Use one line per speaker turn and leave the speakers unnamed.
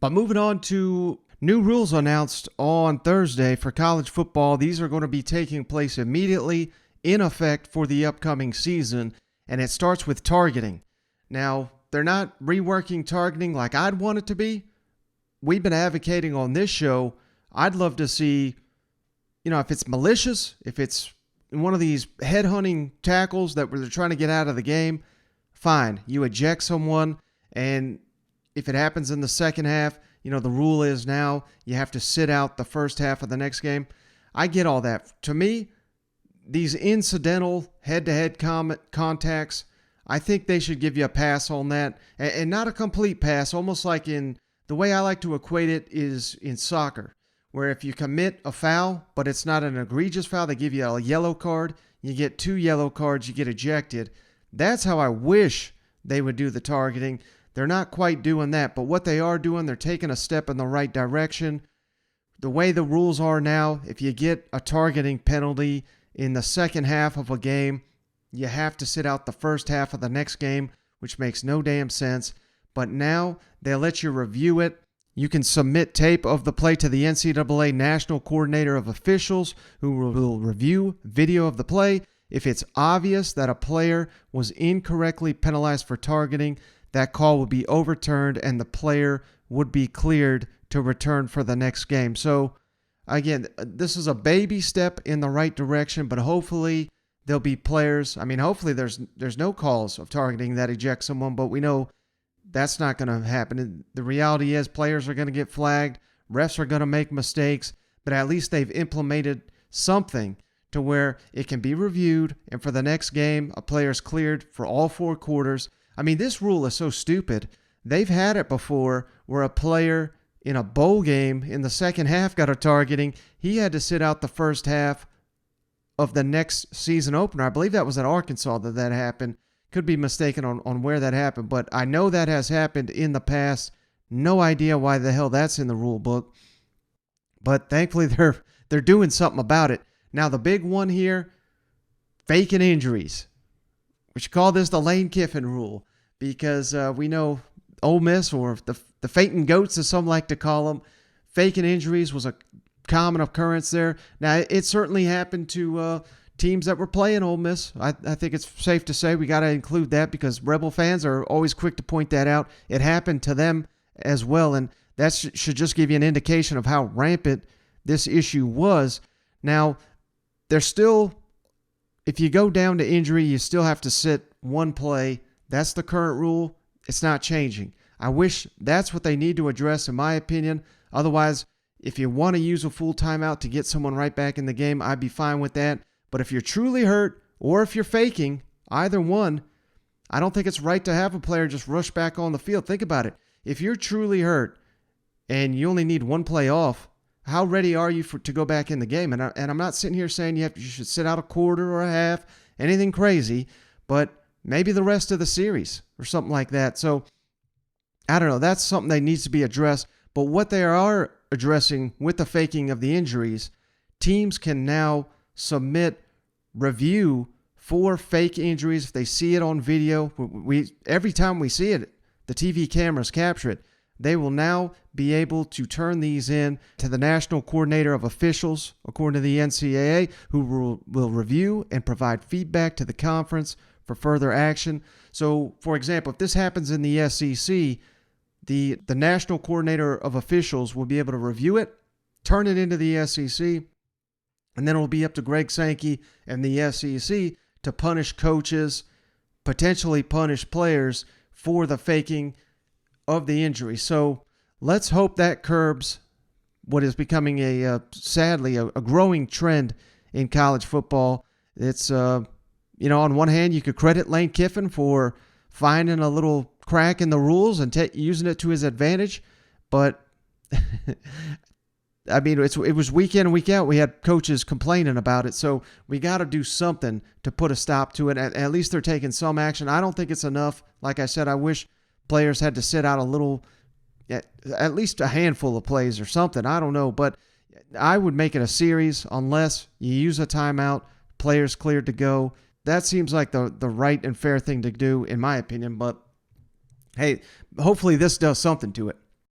But moving on to new rules announced on Thursday for college football. These are going to be taking place immediately in effect for the upcoming season, and it starts with targeting. Now, they're not reworking targeting like I'd want it to be. We've been advocating on this show, I'd love to see, if it's malicious, if it's one of these headhunting tackles that they're trying to get out of the game, fine. You eject someone, and if it happens in the second half, the rule is now you have to sit out the first half of the next game. I get all that. To me, these incidental head-to-head contacts, I think they should give you a pass on that, and not a complete pass, almost like in the way I like to equate it is in soccer, where if you commit a foul, but it's not an egregious foul, they give you a yellow card, you get 2 yellow cards, you get ejected. That's how I wish they would do the targeting. They're not quite doing that, but what they are doing, they're taking a step in the right direction. The way the rules are now, if you get a targeting penalty in the second half of a game, you have to sit out the first half of the next game, which makes no damn sense. But now they'll let you review it. You can submit tape of the play to the NCAA National Coordinator of Officials, who will review video of the play. If it's obvious that a player was incorrectly penalized for targeting, that call would be overturned and the player would be cleared to return for the next game. So, again, this is a baby step in the right direction, but hopefully there'll be players. Hopefully there's no calls of targeting that eject someone, but we know that's not going to happen. The reality is players are going to get flagged, refs are going to make mistakes, but at least they've implemented something to where it can be reviewed, and for the next game, a player's cleared for all 4 quarters. This rule is so stupid. They've had it before where a player in a bowl game in the second half got a targeting. He had to sit out the first half of the next season opener. I believe that was at Arkansas that happened. Could be mistaken on where that happened, but I know that has happened in the past. No idea why the hell that's in the rule book. But thankfully they're doing something about it. Now the big one here, vacant injuries. We should call this the Lane Kiffin rule, because we know Ole Miss, or the fainting goats as some like to call them, vacant injuries was a common occurrence there. Now, it certainly happened to teams that were playing Ole Miss. I think it's safe to say we got to include that, because Rebel fans are always quick to point that out. It happened to them as well, and that should just give you an indication of how rampant this issue was. Now, there's still, if you go down to injury, you still have to sit one play. That's the current rule. It's not changing. I wish that's what they need to address, in my opinion. Otherwise, if you want to use a full timeout to get someone right back in the game, I'd be fine with that. But if you're truly hurt, or if you're faking, either one, I don't think it's right to have a player just rush back on the field. Think about it. If you're truly hurt and you only need one play off, how ready are you to go back in the game? And I'm not sitting here saying you should sit out a quarter or a half, anything crazy, but maybe the rest of the series or something like that. So, I don't know. That's something that needs to be addressed. But what they are addressing with the faking of the injuries, teams can now submit review for fake injuries if they see it on video. Every time we see it, the TV cameras capture it. They will now be able to turn these in to the National Coordinator of Officials, according to the NCAA, who will review and provide feedback to the conference for further action. So, for example, if this happens in the SEC, the National Coordinator of Officials will be able to review it, turn it into the SEC, and then it will be up to Greg Sankey and the SEC to punish coaches, potentially punish players for the faking of the injury. So let's hope that curbs what is becoming sadly a growing trend in college football. It's, on one hand, you could credit Lane Kiffin for finding a little crack in the rules and using it to his advantage. But, it was week in and week out. We had coaches complaining about it. So we got to do something to put a stop to it. At least they're taking some action. I don't think it's enough. Like I said, I wish players had to sit out a little, at least a handful of plays or something. I don't know. But I would make it a series unless you use a timeout, players cleared to go. That seems like the right and fair thing to do, in my opinion. But, hey, hopefully this does something to it.